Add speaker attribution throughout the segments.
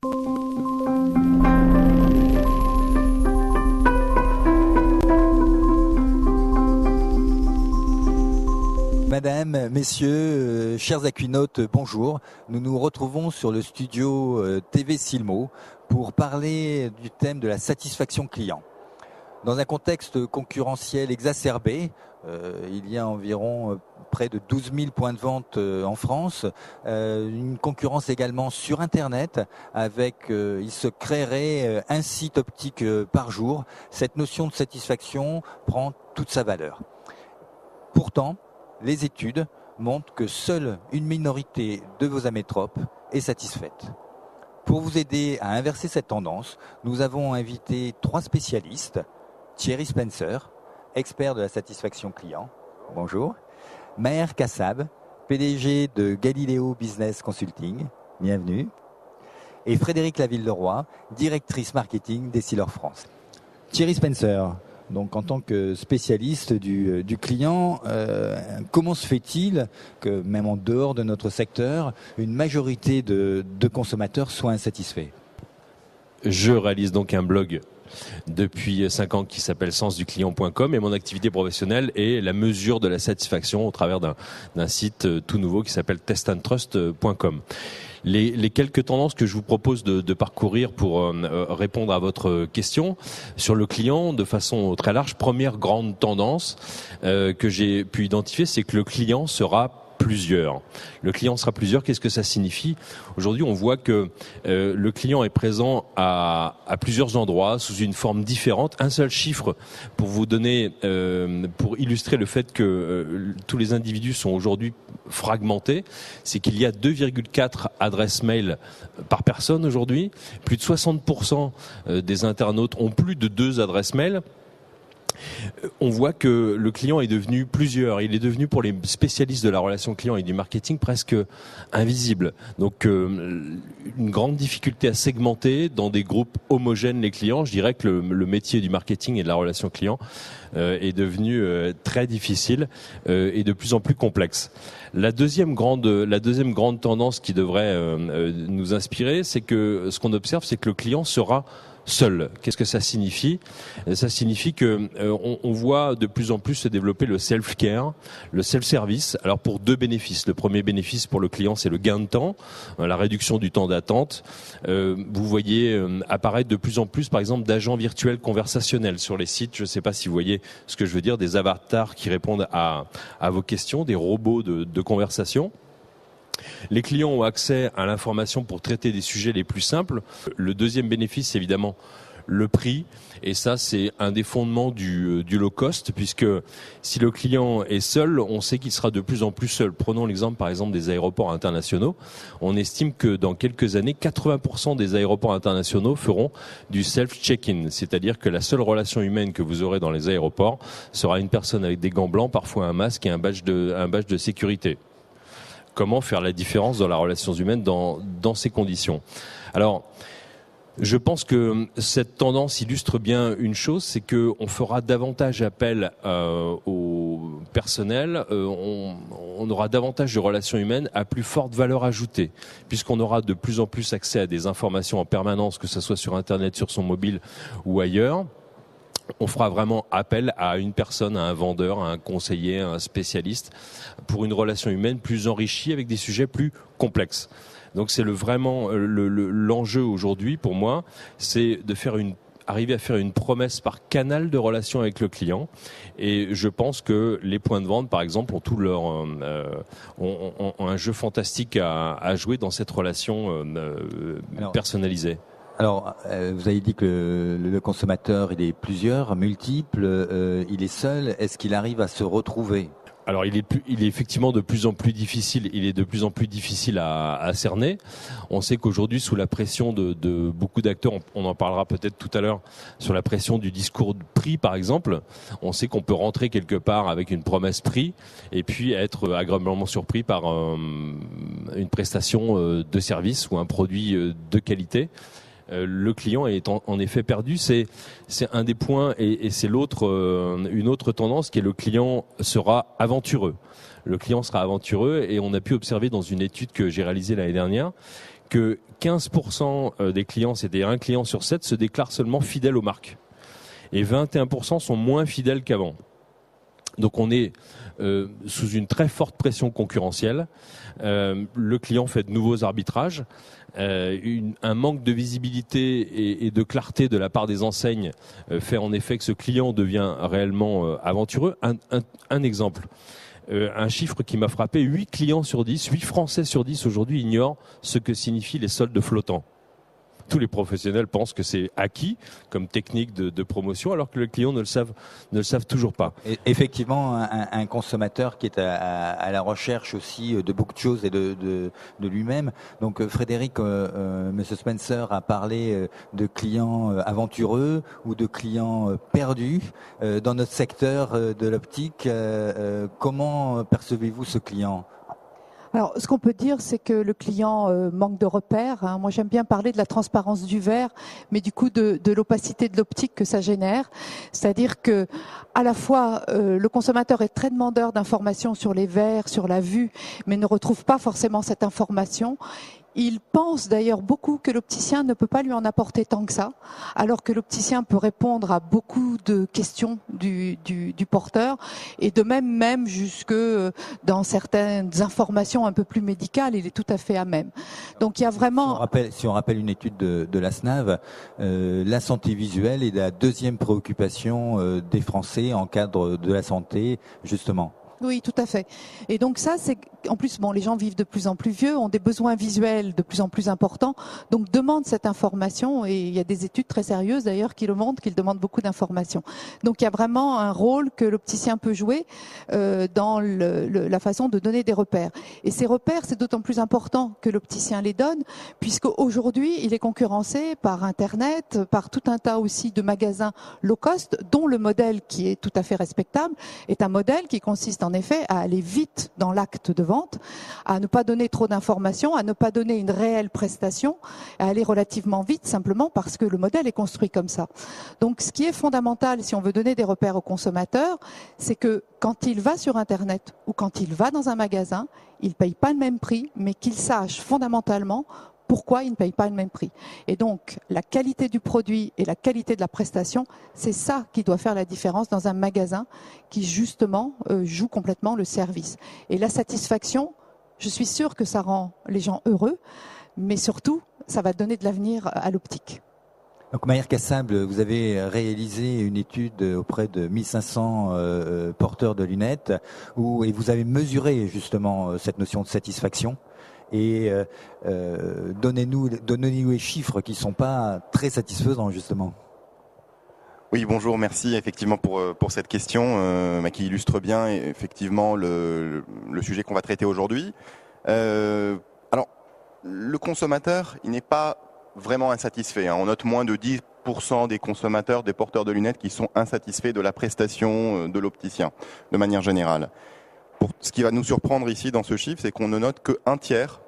Speaker 1: Madame, messieurs, chers aquinautes, bonjour. Nous nous retrouvons sur le studio TV Silmo pour parler du thème de la satisfaction client. Dans un contexte concurrentiel exacerbé, il y a environ près de 12 000 points de vente en France, une concurrence également sur Internet avec, il se créerait un site optique par jour. Cette notion de satisfaction prend toute sa valeur. Pourtant, les études montrent que seule une minorité de vos amétropes est satisfaite. Pour vous aider à inverser cette tendance, nous avons invité 3 spécialistes. Thierry Spencer, expert de la satisfaction client. Bonjour. Maher Kassab, PDG de Galileo Business Consulting. Bienvenue. Et Frédéric Laville-Leroy, directrice marketing d'Essilor France. Thierry Spencer. Donc, en tant que spécialiste du client, comment se fait-il que, même en dehors de notre secteur, une majorité de consommateurs soient insatisfaits ?
Speaker 2: Je réalise donc un blog depuis 5 ans qui s'appelle sensduclient.com et mon activité professionnelle est la mesure de la satisfaction au travers d'un site tout nouveau qui s'appelle testandtrust.com. Les quelques tendances que je vous propose de parcourir pour répondre à votre question sur le client de façon très large. Première grande tendance que j'ai pu identifier, c'est que le client sera plusieurs. Le client sera plusieurs. Qu'est-ce que ça signifie ? Aujourd'hui, on voit que le client est présent à plusieurs endroits sous une forme différente. Un seul chiffre pour vous donner, pour illustrer le fait que tous les individus sont aujourd'hui fragmentés, c'est qu'il y a 2,4 adresses mail par personne aujourd'hui. Plus de 60% des internautes ont plus de 2 adresses mail. On voit que le client est devenu plusieurs. Il est devenu pour les spécialistes de la relation client et du marketing presque invisible. Donc une grande difficulté à segmenter dans des groupes homogènes les clients. Je dirais que le métier du marketing et de la relation client est devenu très difficile et de plus en plus complexe. La deuxième grande tendance qui devrait nous inspirer, c'est que ce qu'on observe, c'est que le client sera seul. Qu'est-ce que ça signifie ? Ça signifie que on voit de plus en plus se développer le self-care, le self-service. Alors pour 2 bénéfices. Le premier bénéfice pour le client, c'est le gain de temps, la réduction du temps d'attente. Vous voyez apparaître de plus en plus, par exemple, d'agents virtuels conversationnels sur les sites. Je ne sais pas si vous voyez ce que je veux dire, des avatars qui répondent à vos questions, des robots de conversation. Les clients ont accès à l'information pour traiter des sujets les plus simples. Le deuxième bénéfice, c'est évidemment le prix. Et ça, c'est un des fondements du low cost, puisque si le client est seul, on sait qu'il sera de plus en plus seul. Prenons l'exemple, par exemple, des aéroports internationaux. On estime que dans quelques années, 80% des aéroports internationaux feront du self-check-in. C'est-à-dire que la seule relation humaine que vous aurez dans les aéroports sera une personne avec des gants blancs, parfois un masque et un badge de sécurité. Comment faire la différence dans la relation humaine dans ces conditions ? Alors, je pense que cette tendance illustre bien une chose, c'est que on fera davantage appel au personnel, on aura davantage de relations humaines à plus forte valeur ajoutée, puisqu'on aura de plus en plus accès à des informations en permanence, que ce soit sur Internet, sur son mobile ou ailleurs. On fera vraiment appel à une personne, à un vendeur, à un conseiller, à un spécialiste pour une relation humaine plus enrichie avec des sujets plus complexes. Donc c'est l'enjeu aujourd'hui pour moi, c'est de arriver à faire une promesse par canal de relation avec le client. Et je pense que les points de vente, par exemple, ont un jeu fantastique à jouer dans cette relation personnalisée.
Speaker 1: Alors, vous avez dit que le consommateur, il est plusieurs, multiple, il est seul. Est-ce qu'il arrive à se retrouver ?
Speaker 2: Alors, il est effectivement de plus en plus difficile. Il est de plus en plus difficile à cerner. On sait qu'aujourd'hui, sous la pression de beaucoup d'acteurs, on en parlera peut-être tout à l'heure, sur la pression du discours de prix, par exemple, on sait qu'on peut rentrer quelque part avec une promesse prix et puis être agréablement surpris par une prestation de service ou un produit de qualité. Le client est en effet perdu. C'est un des points et c'est une autre tendance qui est le client sera aventureux. Le client sera aventureux et on a pu observer dans une étude que j'ai réalisée l'année dernière que 15% des clients, c'est-à-dire un client sur 7, se déclarent seulement fidèles aux marques. Et 21% sont moins fidèles qu'avant. Donc on est sous une très forte pression concurrentielle. Le client fait de nouveaux arbitrages. Un manque de visibilité et de clarté de la part des enseignes fait en effet que ce client devient réellement aventureux. Un exemple, un chiffre qui m'a frappé, 8 Français sur 10 aujourd'hui ignorent ce que signifient les soldes flottants. Tous les professionnels pensent que c'est acquis comme technique de promotion, alors que les clients ne le savent toujours pas.
Speaker 1: Et effectivement, un consommateur qui est à la recherche aussi de beaucoup de choses et de lui-même. Donc Frédéric, Monsieur Spencer a parlé de clients aventureux ou de clients perdus dans notre secteur de l'optique. Comment percevez-vous ce client ?
Speaker 3: Alors, ce qu'on peut dire, c'est que le client manque de repères. Moi, j'aime bien parler de la transparence du verre, mais du coup de l'opacité de l'optique que ça génère. C'est-à-dire que, à la fois, le consommateur est très demandeur d'informations sur les verres, sur la vue, mais ne retrouve pas forcément cette information. Il pense d'ailleurs beaucoup que l'opticien ne peut pas lui en apporter tant que ça, alors que l'opticien peut répondre à beaucoup de questions du porteur, et de même jusque dans certaines informations un peu plus médicales, il est tout à fait à même. Donc il y a vraiment...
Speaker 1: Si on rappelle une étude de la SNAV, la santé visuelle est la deuxième préoccupation des Français en cadre de la santé, justement.
Speaker 3: Oui, tout à fait. Et donc ça, c'est en plus, les gens vivent de plus en plus vieux, ont des besoins visuels de plus en plus importants, donc demandent cette information. Et il y a des études très sérieuses d'ailleurs qui le montrent, qu'ils demandent beaucoup d'informations. Donc il y a vraiment un rôle que l'opticien peut jouer dans la façon de donner des repères. Et ces repères, c'est d'autant plus important que l'opticien les donne, puisque aujourd'hui, il est concurrencé par Internet, par tout un tas aussi de magasins low cost, dont le modèle qui est tout à fait respectable est un modèle qui consiste en effet à aller vite dans l'acte de vente, à ne pas donner trop d'informations, à ne pas donner une réelle prestation, à aller relativement vite simplement parce que le modèle est construit comme ça. Donc ce qui est fondamental si on veut donner des repères au consommateur, c'est que quand il va sur Internet ou quand il va dans un magasin, il ne paye pas le même prix, mais qu'il sache fondamentalement pourquoi il ne paye pas le même prix. Et donc, la qualité du produit et la qualité de la prestation, c'est ça qui doit faire la différence dans un magasin qui, justement, joue complètement le service. Et la satisfaction, je suis sûre que ça rend les gens heureux, mais surtout, ça va donner de l'avenir à l'optique.
Speaker 1: Donc Maher Kassab, vous avez réalisé une étude auprès de 1500 porteurs de lunettes et vous avez mesuré justement cette notion de satisfaction. Et donnez-nous les chiffres qui ne sont pas très satisfaisants, justement.
Speaker 4: Oui, bonjour, merci effectivement pour cette question qui illustre bien effectivement le sujet qu'on va traiter aujourd'hui. Alors, le consommateur, il n'est pas vraiment insatisfait. On note moins de 10% des consommateurs, des porteurs de lunettes qui sont insatisfaits de la prestation de l'opticien, de manière générale. Ce qui va nous surprendre ici dans ce chiffre, c'est qu'on ne note qu'un tiers,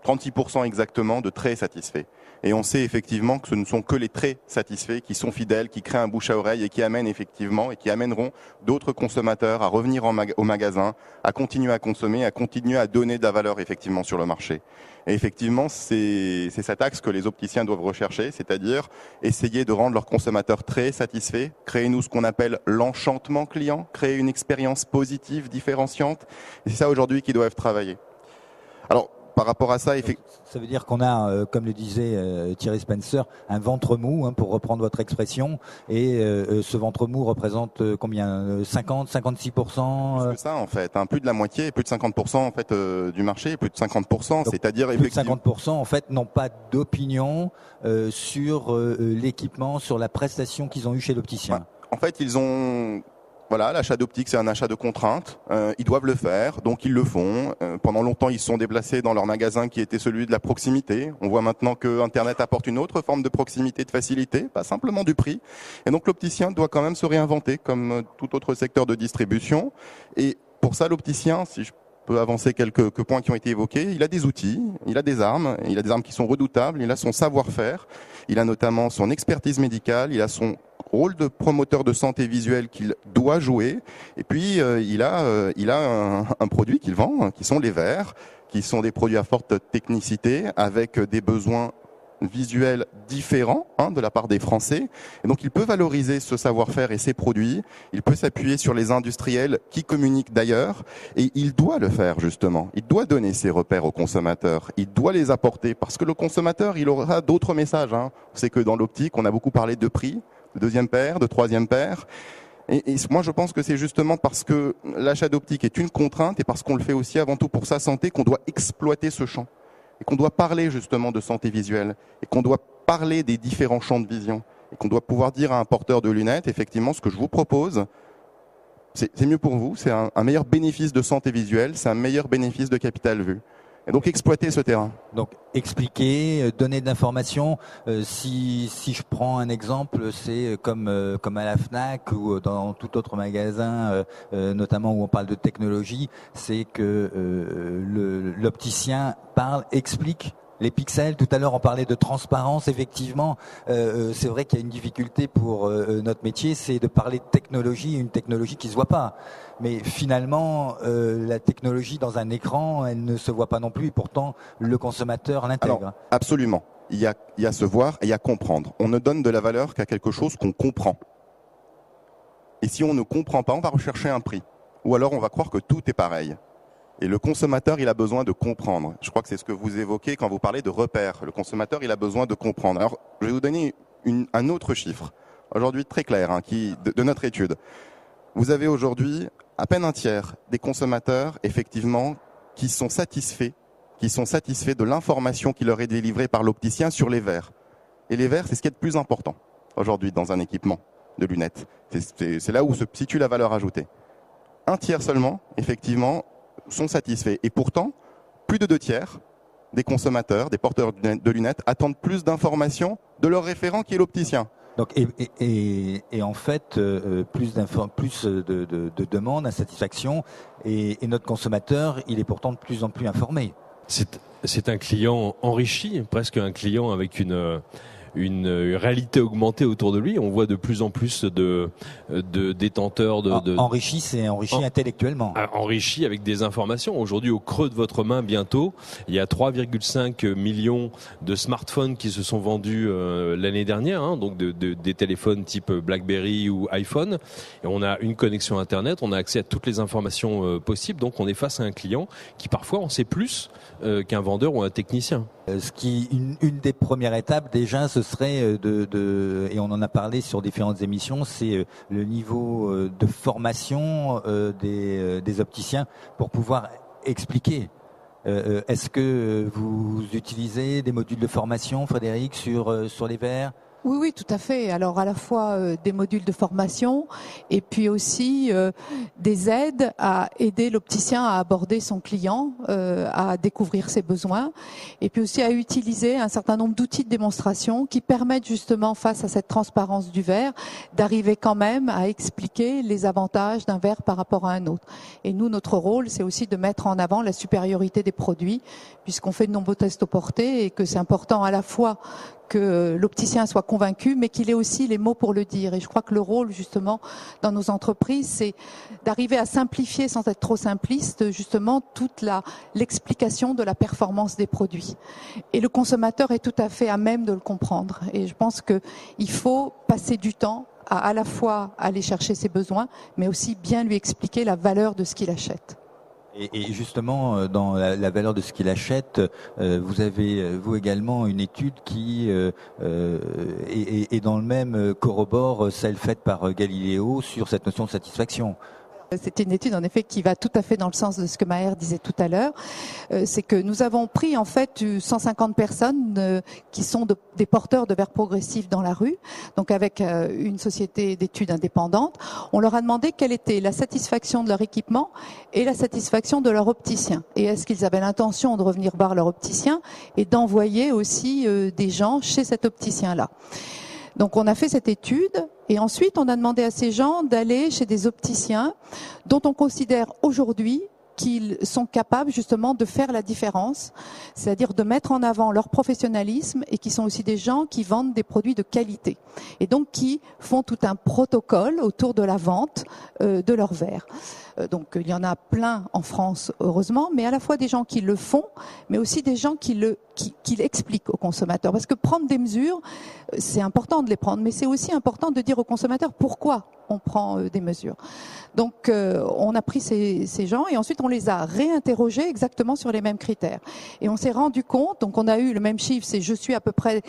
Speaker 4: 36% exactement, de très satisfaits. Et on sait effectivement que ce ne sont que les très satisfaits qui sont fidèles, qui créent un bouche à oreille et qui amènent effectivement et qui amèneront d'autres consommateurs à revenir au magasin, à continuer à consommer, à continuer à donner de la valeur effectivement sur le marché. Et effectivement, c'est cet axe que les opticiens doivent rechercher, c'est-à-dire essayer de rendre leurs consommateurs très satisfaits, créer nous ce qu'on appelle l'enchantement client, créer une expérience positive, différenciante. Et c'est ça aujourd'hui qu'ils doivent travailler. Alors, par rapport à ça,
Speaker 1: ça veut dire qu'on a, comme le disait Thierry Spencer, un ventre mou, pour reprendre votre expression, et ce ventre mou représente combien, 50, 56%?
Speaker 4: Plus que ça en fait, plus de la moitié, plus de 50% en fait du marché, plus de 50%, c'est-à-dire
Speaker 1: plus de 50% en fait n'ont pas d'opinion sur l'équipement, sur la prestation qu'ils ont eue chez l'opticien.
Speaker 4: En fait, ils ont... Voilà, l'achat d'optique, c'est un achat de contrainte. Ils doivent le faire, donc ils le font. Pendant longtemps, ils se sont déplacés dans leur magasin qui était celui de la proximité. On voit maintenant que Internet apporte une autre forme de proximité, de facilité, pas simplement du prix. Et donc l'opticien doit quand même se réinventer comme tout autre secteur de distribution. Et pour ça, l'opticien, si je peux avancer quelques points qui ont été évoqués, il a des outils, il a des armes qui sont redoutables, il a son savoir-faire, il a notamment son expertise médicale, il a son rôle de promoteur de santé visuelle qu'il doit jouer, et puis il a un produit qu'il vend, qui sont les verres, qui sont des produits à forte technicité, avec des besoins visuels différents de la part des Français. Et donc il peut valoriser ce savoir-faire et ces produits, il peut s'appuyer sur les industriels qui communiquent d'ailleurs, et il doit le faire justement. Il doit donner ses repères aux consommateurs, il doit les apporter, parce que le consommateur, il aura d'autres messages. C'est que dans l'optique, on a beaucoup parlé de prix, de deuxième paire, de troisième paire. Et moi, je pense que c'est justement parce que l'achat d'optique est une contrainte et parce qu'on le fait aussi avant tout pour sa santé qu'on doit exploiter ce champ. Et qu'on doit parler justement de santé visuelle, et qu'on doit parler des différents champs de vision, et qu'on doit pouvoir dire à un porteur de lunettes, effectivement, ce que je vous propose, c'est mieux pour vous, c'est un meilleur bénéfice de santé visuelle, c'est un meilleur bénéfice de capital vue. Et donc exploiter ce terrain.
Speaker 1: Donc expliquer, donner de l'information. Si je prends un exemple, c'est comme à la Fnac ou dans tout autre magasin, notamment où on parle de technologie, c'est que l'opticien explique les pixels. Tout à l'heure, on parlait de transparence. Effectivement, c'est vrai qu'il y a une difficulté pour notre métier, c'est de parler de technologie, une technologie qui se voit pas. Mais finalement, la technologie dans un écran, elle ne se voit pas non plus. Et pourtant, le consommateur l'intègre.
Speaker 4: Alors, absolument. Il y a se voir et il y a comprendre. On ne donne de la valeur qu'à quelque chose qu'on comprend. Et si on ne comprend pas, on va rechercher un prix. Ou alors, on va croire que tout est pareil. Et le consommateur, il a besoin de comprendre. Je crois que c'est ce que vous évoquez quand vous parlez de repères. Le consommateur, il a besoin de comprendre. Alors, je vais vous donner un autre chiffre, aujourd'hui très clair, de notre étude. Vous avez aujourd'hui à peine un tiers des consommateurs, effectivement, qui sont satisfaits de l'information qui leur est délivrée par l'opticien sur les verres. Et les verres, c'est ce qui est le plus important aujourd'hui dans un équipement de lunettes. C'est là où se situe la valeur ajoutée. Un tiers seulement, effectivement, sont satisfaits. Et pourtant, plus de 2/3 des consommateurs, des porteurs de lunettes, attendent plus d'informations de leur référent qui est l'opticien.
Speaker 1: Donc et en fait, plus de demandes, d'insatisfaction, et notre consommateur, il est pourtant de plus en plus informé.
Speaker 2: C'est un client enrichi, presque un client avec une réalité augmentée autour de lui. On voit de plus en plus de détenteurs
Speaker 1: enrichi, c'est enrichi intellectuellement.
Speaker 2: Enrichi avec des informations. Aujourd'hui, au creux de votre main, bientôt, il y a 3,5 millions de smartphones qui se sont vendus l'année dernière, donc des téléphones type BlackBerry ou iPhone. Et on a une connexion Internet, on a accès à toutes les informations possibles. Donc, on est face à un client qui parfois en sait plus qu'un vendeur ou un technicien.
Speaker 1: Une des premières étapes déjà, ce serait et on en a parlé sur différentes émissions, c'est le niveau de formation des opticiens pour pouvoir expliquer. Est-ce que vous utilisez des modules de formation, Frédéric, sur les verres ?
Speaker 3: Oui, tout à fait. Alors à la fois des modules de formation et puis aussi des aides à aider l'opticien à aborder son client, à découvrir ses besoins, et puis aussi à utiliser un certain nombre d'outils de démonstration qui permettent justement, face à cette transparence du verre, d'arriver quand même à expliquer les avantages d'un verre par rapport à un autre. Et nous, notre rôle, c'est aussi de mettre en avant la supériorité des produits, puisqu'on fait de nombreux tests au porté et que c'est important à la fois que l'opticien soit convaincu, mais qu'il ait aussi les mots pour le dire. Et je crois que le rôle, justement, dans nos entreprises, c'est d'arriver à simplifier, sans être trop simpliste, justement, toute l'explication de la performance des produits. Et le consommateur est tout à fait à même de le comprendre. Et je pense qu'il faut passer du temps à la fois aller chercher ses besoins, mais aussi bien lui expliquer la valeur de ce qu'il achète.
Speaker 1: Et justement, dans la valeur de ce qu'il achète, vous avez, vous également, une étude qui est dans le même corrobore celle faite par Galileo sur cette notion de satisfaction.
Speaker 3: C'est une étude en effet qui va tout à fait dans le sens de ce que Maher disait tout à l'heure. C'est que nous avons pris en fait 150 personnes qui sont des porteurs de verres progressifs dans la rue, donc avec une société d'études indépendante. On leur a demandé quelle était la satisfaction de leur équipement et la satisfaction de leur opticien. Et est-ce qu'ils avaient l'intention de revenir voir leur opticien et d'envoyer aussi des gens chez cet opticien-là. Donc on a fait cette étude et ensuite on a demandé à ces gens d'aller chez des opticiens dont on considère aujourd'hui qu'ils sont capables justement de faire la différence, c'est-à-dire de mettre en avant leur professionnalisme et qui sont aussi des gens qui vendent des produits de qualité et donc qui font tout un protocole autour de la vente de leurs verres. Donc il y en a plein en France, heureusement, mais à la fois des gens qui le font, mais aussi des gens qui l'expliquent aux consommateurs. Parce que prendre des mesures, c'est important de les prendre, mais c'est aussi important de dire aux consommateurs pourquoi on prend des mesures. Donc on a pris ces gens et ensuite on les a réinterrogés exactement sur les mêmes critères. Et on s'est rendu compte, donc on a eu le même chiffre, c'est je suis à peu près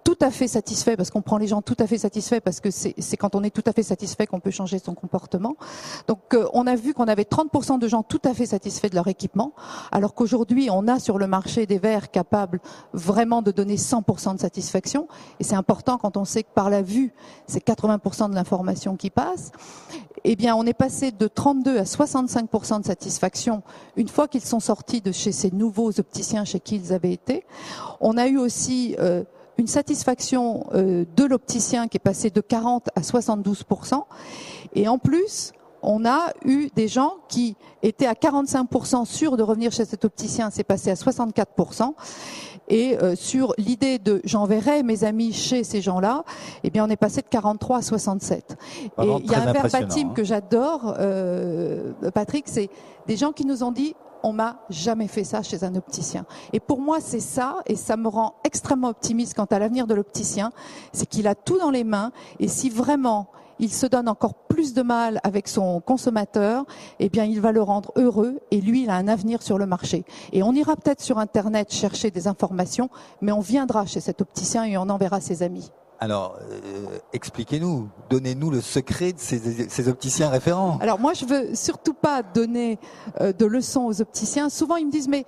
Speaker 3: tout à fait satisfait, parce qu'on prend les gens tout à fait satisfaits, parce que c'est quand on est tout à fait satisfait qu'on peut changer son comportement. Donc on a vu qu'on avait 30% de gens tout à fait satisfaits de leur équipement, alors qu'aujourd'hui on a sur le marché des verres capables vraiment de donner 100% de satisfaction, et c'est important quand on sait que par la vue, c'est 80% de l'information qui passe. Eh bien, on est passé de 32 à 65% de satisfaction une fois qu'ils sont sortis de chez ces nouveaux opticiens chez qui ils avaient été. On a eu aussi une satisfaction de l'opticien qui est passée de 40 à 72%. Et en plus, on a eu des gens qui étaient à 45% sûrs de revenir chez cet opticien, c'est passé à 64%. Et sur l'idée de j'enverrai mes amis chez ces gens-là, eh bien on est passé de 43 à 67.
Speaker 1: Vraiment
Speaker 3: et il y a un verbatim
Speaker 1: hein.
Speaker 3: que j'adore, Patrick, c'est des gens qui nous ont dit on m'a jamais fait ça chez un opticien. Et pour moi, c'est ça, et ça me rend extrêmement optimiste quant à l'avenir de l'opticien, c'est qu'il a tout dans les mains, et si vraiment il se donne encore plus de mal avec son consommateur, eh bien, il va le rendre heureux, et lui, il a un avenir sur le marché. Et on ira peut-être sur Internet chercher des informations, mais on viendra chez cet opticien et on enverra ses amis.
Speaker 1: Alors, expliquez-nous, donnez-nous le secret de ces opticiens référents.
Speaker 3: Alors moi, je veux surtout pas donner de leçons aux opticiens. Souvent, ils me disent, mais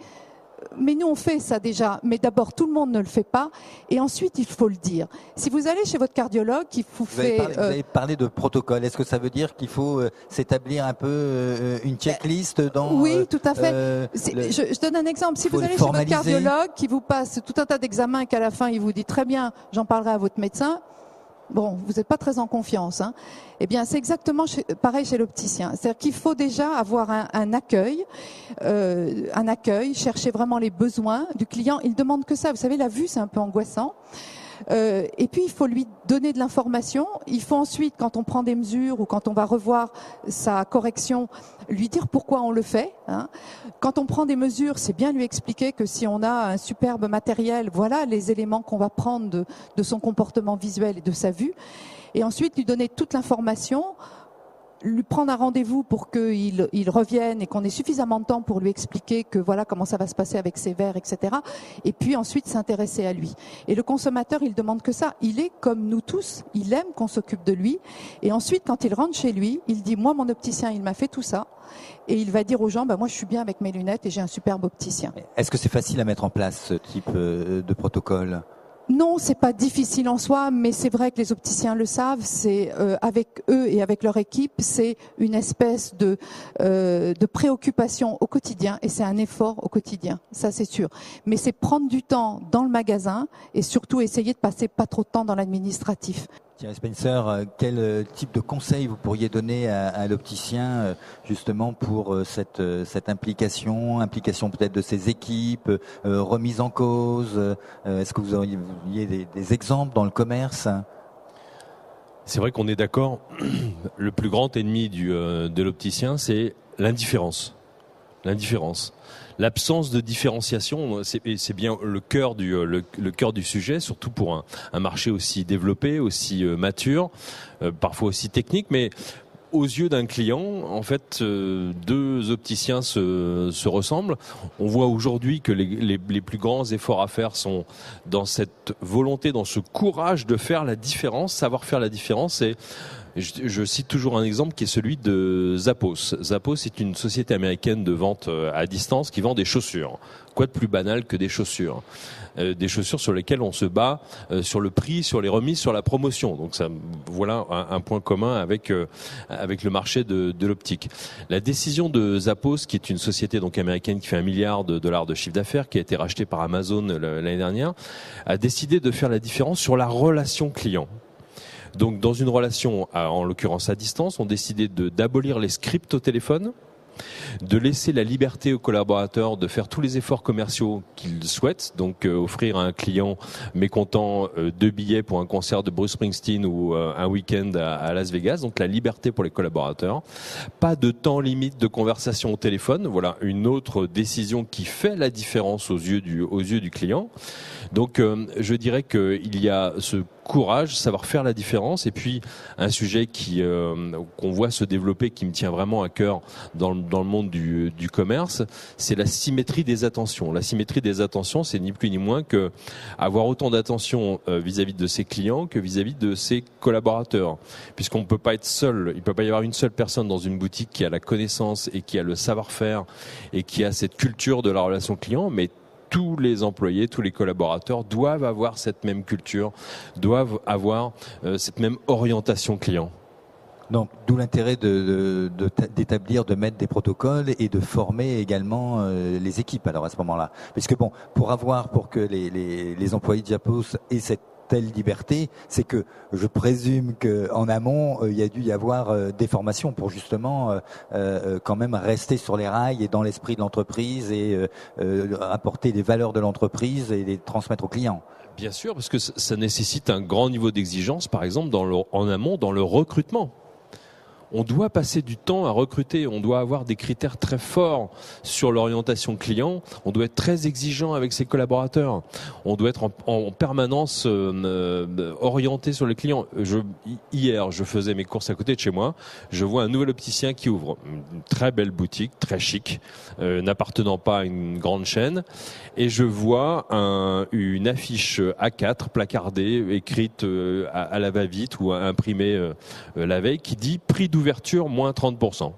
Speaker 3: nous, on fait ça déjà. Mais d'abord, tout le monde ne le fait pas. Et ensuite, il faut le dire. Si vous allez chez votre cardiologue, qui vous fait...
Speaker 1: Vous avez parlé de protocole. Est-ce que ça veut dire qu'il faut s'établir un peu une checklist dans...
Speaker 3: Oui, tout à fait. Je donne un exemple. Si vous allez chez votre cardiologue, qui vous passe tout un tas d'examens et qu'à la fin, il vous dit très bien, j'en parlerai à votre médecin. Bon, vous n'êtes pas très en confiance, hein. Eh bien, c'est exactement pareil chez l'opticien. C'est-à-dire qu'il faut déjà avoir un accueil, chercher vraiment les besoins du client. Il demande que ça. Vous savez, la vue, c'est un peu angoissant. Et puis il faut lui donner de l'information. Il faut ensuite, quand on prend des mesures ou quand on va revoir sa correction, lui dire pourquoi on le fait, hein. Quand on prend des mesures, c'est bien lui expliquer que si on a un superbe matériel, voilà les éléments qu'on va prendre de son comportement visuel et de sa vue. Et ensuite lui donner toute l'information, lui prendre un rendez-vous pour qu'il revienne et qu'on ait suffisamment de temps pour lui expliquer que voilà comment ça va se passer avec ses verres, etc. Et puis ensuite s'intéresser à lui. Et le consommateur, il demande que ça. Il est comme nous tous, il aime qu'on s'occupe de lui. Et ensuite, quand il rentre chez lui, il dit moi, mon opticien, il m'a fait tout ça. Et il va dire aux gens, moi je suis bien avec mes lunettes et j'ai un superbe opticien.
Speaker 1: Est-ce que c'est facile à mettre en place ce type de protocole ?
Speaker 3: Non, c'est pas difficile en soi, mais c'est vrai que les opticiens le savent. C'est avec eux et avec leur équipe, c'est une espèce de préoccupation au quotidien et c'est un effort au quotidien. Ça, c'est sûr. Mais c'est prendre du temps dans le magasin et surtout essayer de passer pas trop de temps dans l'administratif.
Speaker 1: Thierry Spencer, quel type de conseil vous pourriez donner à l'opticien justement pour cette implication peut-être de ses équipes, remise en cause? Est-ce que vous auriez des exemples dans le commerce?
Speaker 2: C'est vrai qu'on est d'accord, le plus grand ennemi de l'opticien, c'est l'indifférence. L'absence de différenciation, c'est bien le cœur du sujet, surtout pour un marché aussi développé, aussi mature, parfois aussi technique, mais aux yeux d'un client, en fait, deux opticiens se ressemblent. On voit aujourd'hui que les plus grands efforts à faire sont dans cette volonté, dans ce courage de faire la différence, savoir faire la différence. Et je cite toujours un exemple qui est celui de Zappos. Zappos est une société américaine de vente à distance qui vend des chaussures. Quoi de plus banal que des chaussures ? Des chaussures sur lesquelles on se bat sur le prix, sur les remises, sur la promotion. Donc ça, voilà un point commun avec le marché de l'optique. La décision de Zappos, qui est une société donc américaine qui fait $1 milliard de chiffre d'affaires, qui a été rachetée par Amazon l'année dernière, a décidé de faire la différence sur la relation client. Donc dans une relation, en l'occurrence à distance, on décidait d'abolir les scripts au téléphone de laisser la liberté aux collaborateurs de faire tous les efforts commerciaux qu'ils souhaitent, donc offrir à un client mécontent 2 billets pour un concert de Bruce Springsteen ou un week-end à Las Vegas, donc la liberté pour les collaborateurs. Pas de temps limite de conversation au téléphone, voilà une autre décision qui fait la différence aux yeux du client. Donc je dirais qu'il y a ce courage, savoir faire la différence, et puis un sujet qu'on voit se développer, qui me tient vraiment à cœur dans le monde du commerce, c'est la symétrie des attentions. La symétrie des attentions, c'est ni plus ni moins que avoir autant d'attention vis-à-vis de ses clients que vis-à-vis de ses collaborateurs, puisqu'on ne peut pas être seul, il ne peut pas y avoir une seule personne dans une boutique qui a la connaissance et qui a le savoir-faire et qui a cette culture de la relation client, mais tous les employés, tous les collaborateurs doivent avoir cette même culture, doivent avoir cette même orientation client.
Speaker 1: Donc, d'où l'intérêt d'établir, de mettre des protocoles et de former également les équipes. Alors à ce moment-là, puisque bon, pour que les employés de Diapos aient cette telle liberté, c'est que je présume qu'en amont, il y a dû y avoir des formations pour justement quand même rester sur les rails et dans l'esprit de l'entreprise et apporter les valeurs de l'entreprise et les transmettre aux clients.
Speaker 2: Bien sûr, parce que ça nécessite un grand niveau d'exigence, par exemple en amont, dans le recrutement. On doit passer du temps à recruter, on doit avoir des critères très forts sur l'orientation client, on doit être très exigeant avec ses collaborateurs, on doit être en permanence orienté sur les clients. Hier, je faisais mes courses à côté de chez moi, je vois un nouvel opticien qui ouvre une très belle boutique, très chic, n'appartenant pas à une grande chaîne, et je vois une affiche A4 placardée, écrite à la va-vite ou imprimée la veille, qui dit prix d'ouverture moins 30%.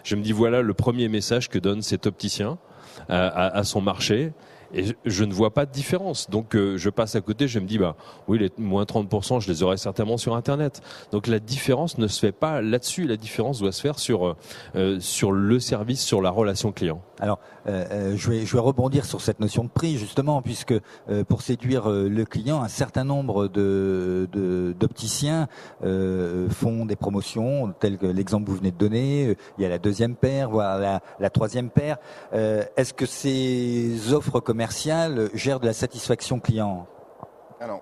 Speaker 2: Je me dis voilà le premier message que donne cet opticien à son marché, et je ne vois pas de différence. Donc je passe à côté, je me dis oui, les moins 30%, je les aurai certainement sur Internet. Donc la différence ne se fait pas là-dessus, la différence doit se faire sur le service, sur la relation client.
Speaker 1: Alors, je vais rebondir sur cette notion de prix justement, puisque pour séduire le client, un certain nombre d'opticiens font des promotions, tel que l'exemple que vous venez de donner. Il y a la deuxième paire, voire la troisième paire. Est-ce que ces offres commerciales gèrent de la satisfaction client ?
Speaker 4: Alors,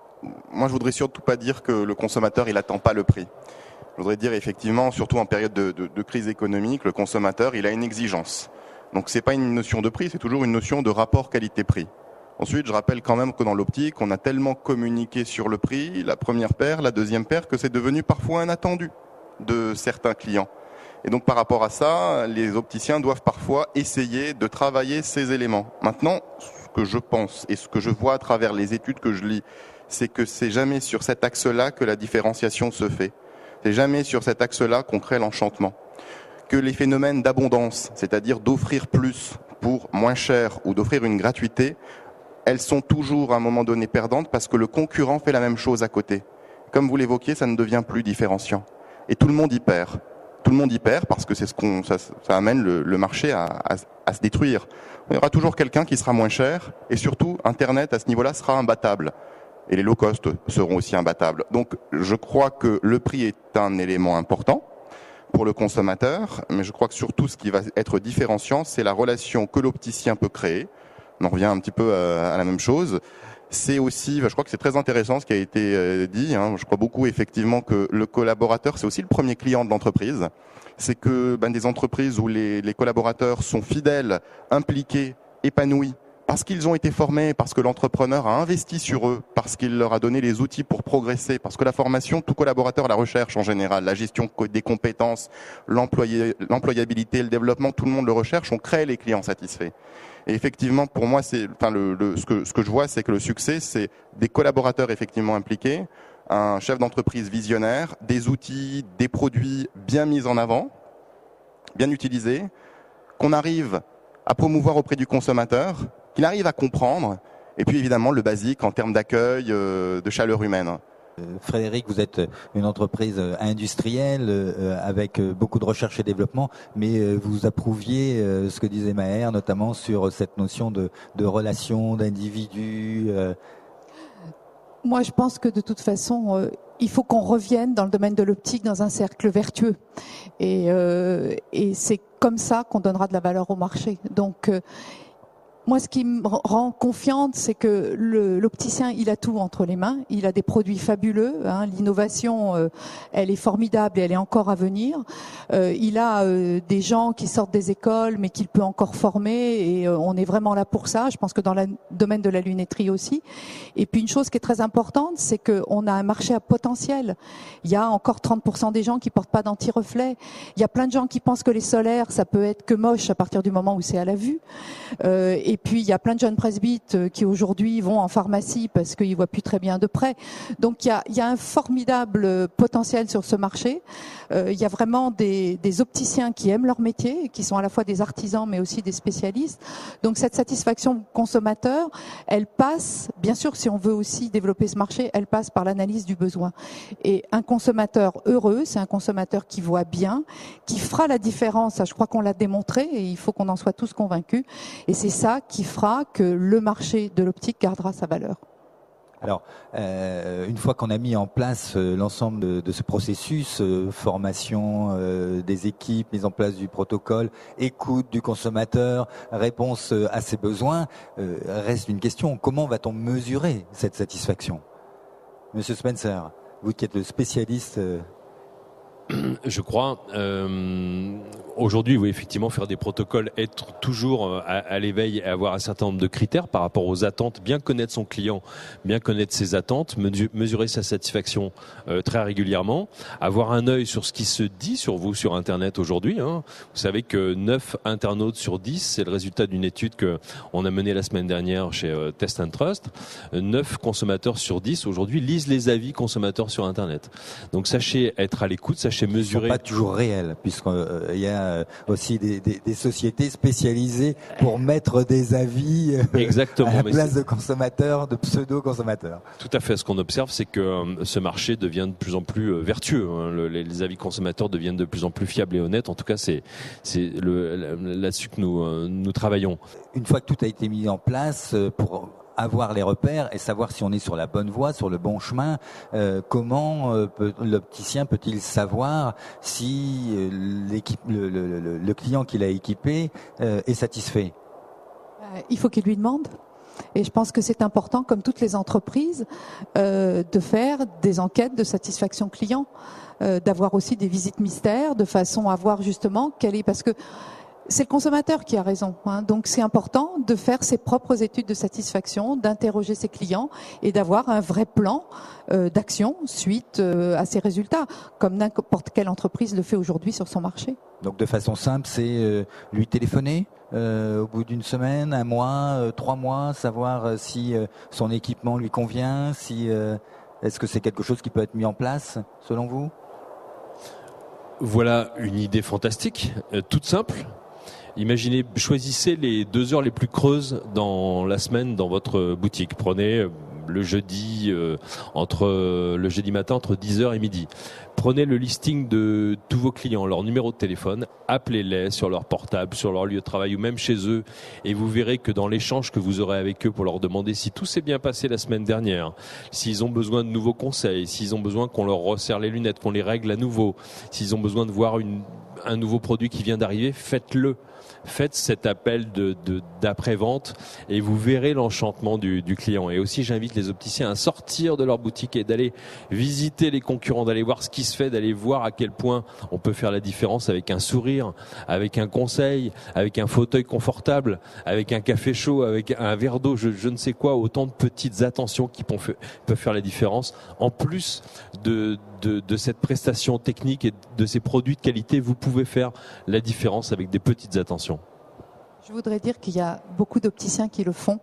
Speaker 4: moi, je voudrais surtout pas dire que le consommateur il attend pas le prix. Je voudrais dire effectivement, surtout en période de crise économique, le consommateur il a une exigence. Donc c'est pas une notion de prix, c'est toujours une notion de rapport qualité-prix. Ensuite, je rappelle quand même que dans l'optique, on a tellement communiqué sur le prix, la première paire, la deuxième paire, que c'est devenu parfois un attendu de certains clients. Et donc par rapport à ça, les opticiens doivent parfois essayer de travailler ces éléments. Maintenant, ce que je pense et ce que je vois à travers les études que je lis, c'est que c'est jamais sur cet axe-là que la différenciation se fait. C'est jamais sur cet axe-là qu'on crée l'enchantement. Que les phénomènes d'abondance, c'est-à-dire d'offrir plus pour moins cher ou d'offrir une gratuité, elles sont toujours à un moment donné perdantes parce que le concurrent fait la même chose à côté. Comme vous l'évoquiez, ça ne devient plus différenciant. Et tout le monde y perd. Tout le monde y perd parce que c'est ça amène le marché à se détruire. Il y aura toujours quelqu'un qui sera moins cher et surtout, Internet à ce niveau-là sera imbattable. Et les low cost seront aussi imbattables. Donc je crois que le prix est un élément important pour le consommateur, mais je crois que surtout ce qui va être différenciant, c'est la relation que l'opticien peut créer. On en revient un petit peu à la même chose. C'est aussi, je crois que c'est très intéressant ce qui a été dit. Je crois beaucoup effectivement que le collaborateur, c'est aussi le premier client de l'entreprise. C'est que des entreprises où les collaborateurs sont fidèles, impliqués, épanouis, parce qu'ils ont été formés, parce que l'entrepreneur a investi sur eux, parce qu'il leur a donné les outils pour progresser, parce que la formation, tout collaborateur la recherche en général, la gestion des compétences, l'employabilité, le développement, tout le monde le recherche, on crée les clients satisfaits. Et effectivement, pour moi, ce que je vois, c'est que le succès, c'est des collaborateurs effectivement impliqués, un chef d'entreprise visionnaire, des outils, des produits bien mis en avant, bien utilisés, qu'on arrive à promouvoir auprès du consommateur, qu'il arrive à comprendre, et puis évidemment le basique en termes d'accueil, de chaleur humaine.
Speaker 1: Frédéric, vous êtes une entreprise industrielle avec beaucoup de recherche et développement, mais vous approuviez ce que disait Maher, notamment sur cette notion de relation, d'individu.
Speaker 3: Moi, je pense que de toute façon, il faut qu'on revienne dans le domaine de l'optique dans un cercle vertueux. Et c'est comme ça qu'on donnera de la valeur au marché. Donc, moi, ce qui me rend confiante, c'est que l'opticien, il a tout entre les mains. Il a des produits fabuleux. L'innovation, elle est formidable et elle est encore à venir. Il a des gens qui sortent des écoles, mais qu'il peut encore former. Et on est vraiment là pour ça. Je pense que dans le domaine de la lunetterie aussi. Et puis une chose qui est très importante, c'est qu'on a un marché à potentiel. Il y a encore 30% des gens qui portent pas d'anti-reflet. Il y a plein de gens qui pensent que les solaires, ça peut être que moche à partir du moment où c'est à la vue. Et puis, il y a plein de jeunes presbytes qui aujourd'hui vont en pharmacie parce qu'ils voient plus très bien de près. Donc, il y a un formidable potentiel sur ce marché. Il y a vraiment des opticiens qui aiment leur métier, qui sont à la fois des artisans mais aussi des spécialistes. Donc, cette satisfaction consommateur, elle passe, bien sûr, si on veut aussi développer ce marché, elle passe par l'analyse du besoin. Et un consommateur heureux, c'est un consommateur qui voit bien, qui fera la différence. Ça, je crois qu'on l'a démontré et il faut qu'on en soit tous convaincus. Et c'est ça qui fera que le marché de l'optique gardera sa valeur.
Speaker 1: Alors, une fois qu'on a mis en place l'ensemble de ce processus, formation des équipes, mise en place du protocole, écoute du consommateur, réponse à ses besoins, reste une question, comment va-t-on mesurer cette satisfaction ? Monsieur Spencer, vous qui êtes le spécialiste...
Speaker 2: Je crois, aujourd'hui, oui, effectivement, faire des protocoles, être toujours à l'éveil et avoir un certain nombre de critères par rapport aux attentes, bien connaître son client, bien connaître ses attentes, mesurer sa satisfaction très régulièrement, avoir un œil sur ce qui se dit sur vous sur Internet aujourd'hui. Vous savez que 9 internautes sur 10, c'est le résultat d'une étude que on a menée la semaine dernière chez Test & Trust. 9 consommateurs sur 10 aujourd'hui lisent les avis consommateurs sur Internet. Donc sachez être à l'écoute, sachez mesurer.
Speaker 1: Ils ne sont pas toujours réels, puisqu'il y a aussi des sociétés spécialisées pour mettre des avis
Speaker 2: exactement,
Speaker 1: à la place de consommateurs, de pseudo-consommateurs.
Speaker 2: Tout à fait. Ce qu'on observe, c'est que ce marché devient de plus en plus vertueux. Les avis consommateurs deviennent de plus en plus fiables et honnêtes. En tout cas, c'est là-dessus que nous travaillons.
Speaker 1: Une fois que tout a été mis en place pour avoir les repères et savoir si on est sur la bonne voie, sur le bon chemin, comment l'opticien peut-il savoir si le client qu'il a équipé est satisfait ?
Speaker 3: Il faut qu'il lui demande. Et je pense que c'est important, comme toutes les entreprises, de faire des enquêtes de satisfaction client, d'avoir aussi des visites mystères, de façon à voir justement quelle est... Parce que c'est le consommateur qui a raison, donc c'est important de faire ses propres études de satisfaction, d'interroger ses clients et d'avoir un vrai plan d'action suite à ces résultats, comme n'importe quelle entreprise le fait aujourd'hui sur son marché.
Speaker 1: Donc de façon simple, c'est lui téléphoner au bout d'une semaine, un mois, 3 mois, savoir si son équipement lui convient, si est-ce que c'est quelque chose qui peut être mis en place selon vous ?
Speaker 2: Voilà une idée fantastique, toute simple. Imaginez, choisissez les 2 heures les plus creuses dans la semaine dans votre boutique. Prenez le jeudi le jeudi matin entre 10h et midi. Prenez le listing de tous vos clients, leur numéro de téléphone, appelez-les sur leur portable, sur leur lieu de travail ou même chez eux et vous verrez que dans l'échange que vous aurez avec eux pour leur demander si tout s'est bien passé la semaine dernière, s'ils ont besoin de nouveaux conseils, s'ils ont besoin qu'on leur resserre les lunettes, qu'on les règle à nouveau, s'ils ont besoin de voir un nouveau produit qui vient d'arriver, faites-le. Faites cet appel d'après-vente et vous verrez l'enchantement du client. Et aussi, j'invite les opticiens à sortir de leur boutique et d'aller visiter les concurrents, d'aller voir ce qui se fait, d'aller voir à quel point on peut faire la différence avec un sourire, avec un conseil, avec un fauteuil confortable, avec un café chaud, avec un verre d'eau, je ne sais quoi, autant de petites attentions qui peuvent faire la différence. En plus de cette prestation technique et de ces produits de qualité, vous pouvez faire la différence avec des petites attentions.
Speaker 3: Je voudrais dire qu'il y a beaucoup d'opticiens qui le font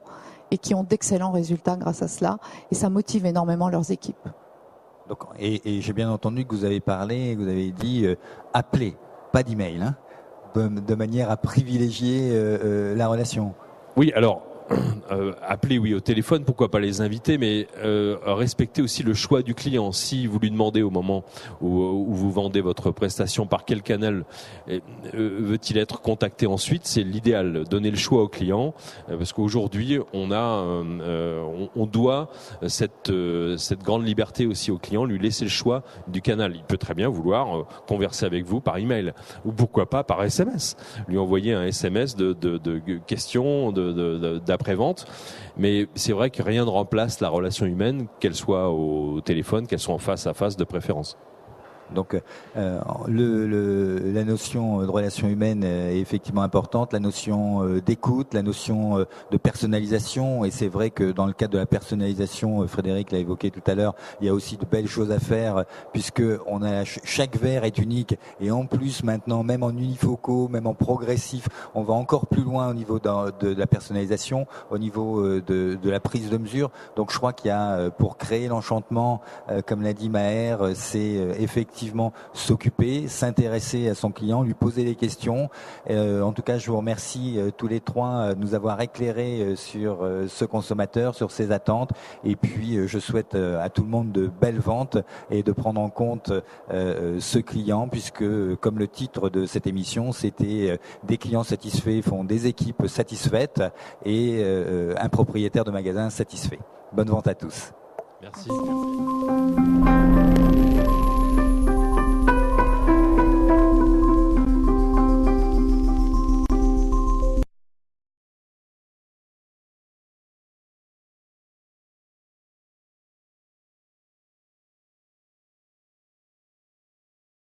Speaker 3: et qui ont d'excellents résultats grâce à cela et ça motive énormément leurs équipes.
Speaker 1: Donc, et j'ai bien entendu que vous avez parlé, que vous avez dit appeler, pas d'email, de manière à privilégier la relation.
Speaker 2: Oui, alors appeler oui au téléphone, pourquoi pas les inviter, mais respecter aussi le choix du client. Si vous lui demandez au moment où vous vendez votre prestation par quel canal veut-il être contacté ensuite, c'est l'idéal. Donner le choix au client, parce qu'aujourd'hui on doit cette grande liberté aussi au client, lui laisser le choix du canal. Il peut très bien vouloir converser avec vous par email ou pourquoi pas par SMS, lui envoyer un SMS de questions, d'après-vente. Mais c'est vrai que rien ne remplace la relation humaine, qu'elle soit au téléphone, qu'elle soit en face à face de préférence.
Speaker 1: Donc la notion de relation humaine est effectivement importante, la notion d'écoute, la notion de personnalisation, et c'est vrai que dans le cadre de la personnalisation, Frédéric l'a évoqué tout à l'heure, il y a aussi de belles choses à faire, puisque chaque verre est unique, et en plus maintenant, même en unifocaux, même en progressif, on va encore plus loin au niveau de la personnalisation, au niveau de la prise de mesure. Donc je crois qu'il y a, pour créer l'enchantement, comme l'a dit Maher, c'est effectivement s'occuper, s'intéresser à son client, lui poser des questions. En tout cas, je vous remercie tous les trois de nous avoir éclairés sur ce consommateur, sur ses attentes. Et puis, je souhaite à tout le monde de belles ventes et de prendre en compte ce client, puisque, comme le titre de cette émission, c'était des clients satisfaits font des équipes satisfaites et un propriétaire de magasin satisfait. Bonne vente à tous.
Speaker 2: Merci.